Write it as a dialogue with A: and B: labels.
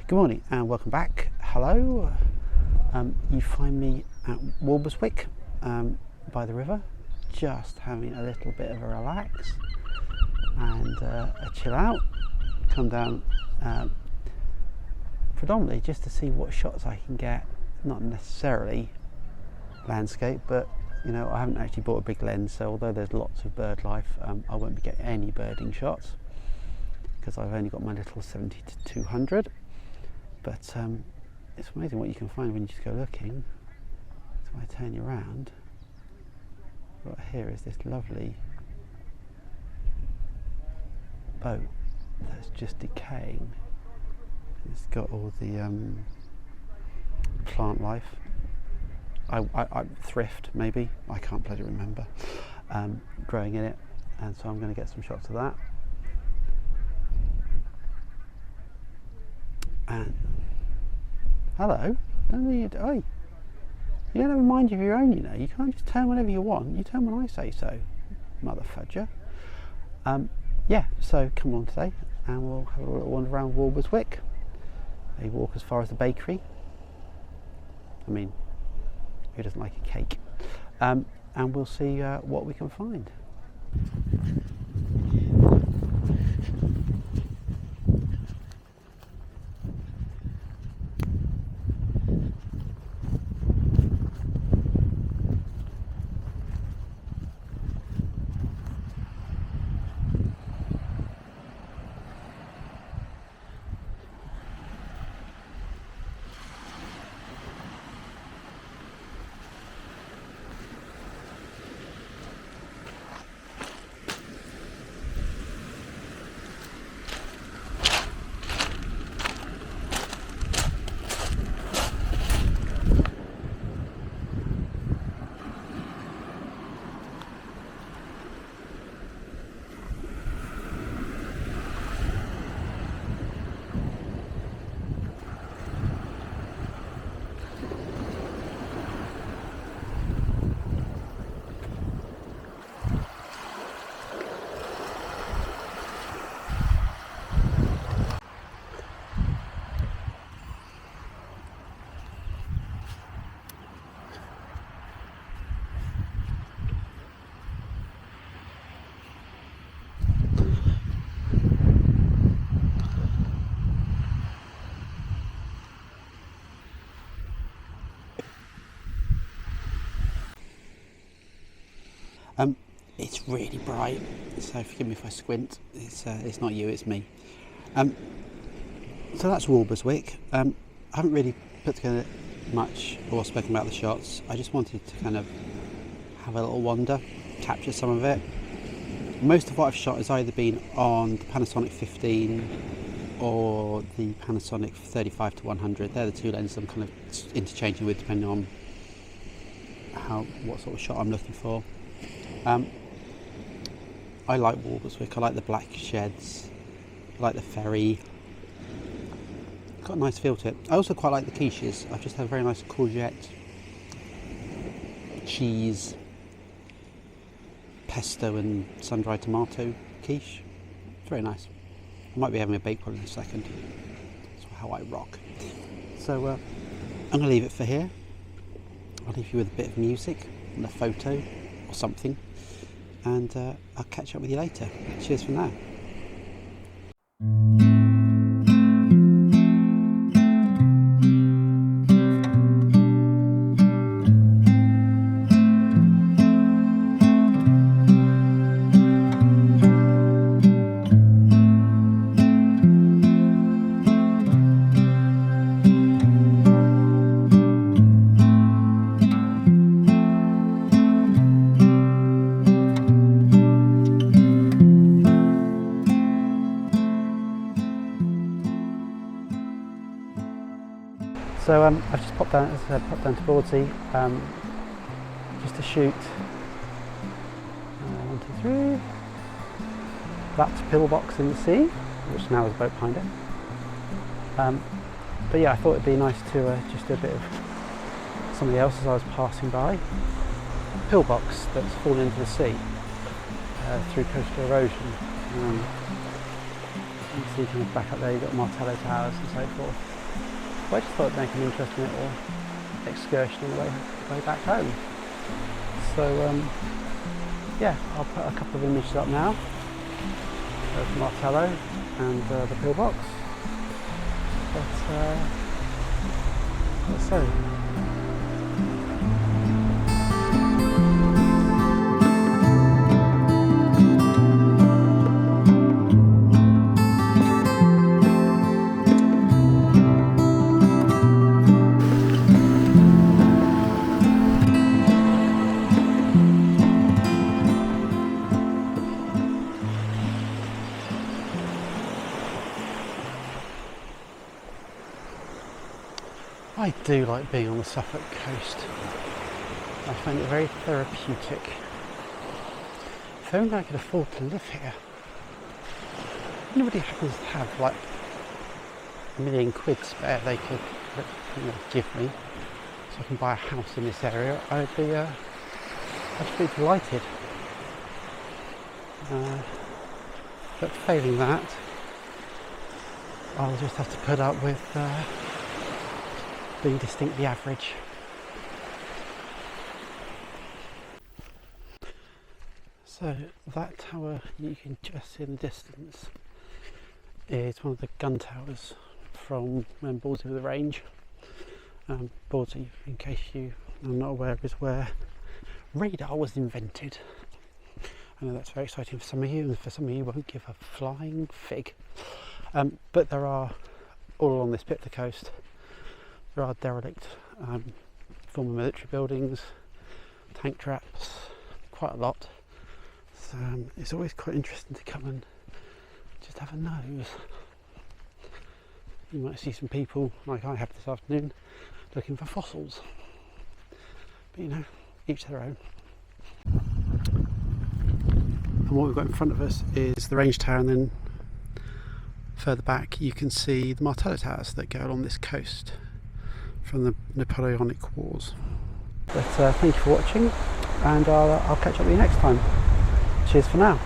A: Good morning and welcome back. Hello. You find me at Walberswick by the river, just having a little bit of a relax and a chill out. Come down predominantly just to see what shots I can get, not necessarily landscape, but you know, I haven't actually bought a big lens, so although there's lots of bird life, I won't be getting any birding shots because I've only got my little 70 to 200. But it's amazing what you can find when you just go looking. So I turn you around. What here is this lovely boat that's just decaying. It's got all the plant life. I thrift maybe, I can't bloody remember, growing in it, and so I'm going to get some shots of that. And hello, don't need, oi, you don't have a mind of your own, you know, you can't just turn whenever you want, you turn when I say so, mother fudger. Yeah, so come on today and we'll have a little wander around Walberswick, a walk as far as the bakery. I mean, who doesn't like a cake? And we'll see what we can find. It's really bright, so forgive me if I squint. It's not you, it's me. So that's Walberswick. I haven't really put together much or spoken about the shots. I just wanted to kind of have a little wander, capture some of it. Most of what I've shot has either been on the Panasonic 15 or the Panasonic 35 to 100. They're the two lenses I'm kind of interchanging with depending on what sort of shot I'm looking for. I like Walberswick, I like the black sheds, I like the ferry, got a nice feel to it. I also quite like the quiches. I've just had a very nice courgette, cheese, pesto and sun-dried tomato quiche. It's very nice. I might be having a baked one in a second. That's how I rock. So I'm going to leave it for here. I'll leave you with a bit of music and a photo or something, and I'll catch up with you later. Cheers for now. So I've just popped down, as I said, popped down to Broadsea just to shoot 1, 2, 3, that pillbox in the sea, which now is a boat behind it. But yeah, I thought it'd be nice to just do a bit of something else as I was passing by. A pillbox that's fallen into the sea through coastal erosion. You can see kind of back up there, you've got Martello Towers and so forth. But I just thought I'd make an interesting little excursion on the way back home. So yeah, I'll put a couple of images up now of Martello and the pillbox. But so. I do like being on the Suffolk coast. I find it very therapeutic. If only I could afford to live here. If anybody happens to have like £1 million spare they could give me so I can buy a house in this area, I'd be delighted. But failing that, I'll just have to put up with being distinctly average. So that tower you can just see in the distance is one of the gun towers from when Bawdsey was the range. Bawdsey, in case you are not aware, is where radar was invented. I know that's very exciting for some of you, and for some of you won't give a flying fig. But there are, all along this bit of the coast, there are derelict former military buildings, tank traps, quite a lot. So it's always quite interesting to come and just have a nose. You might see some people, like I have this afternoon, looking for fossils. But you know, each their own. And what we've got in front of us is the range tower, and then further back you can see the Martello towers that go along this coast from the Napoleonic Wars. But thank you for watching, and I'll catch up with you next time. Cheers for now.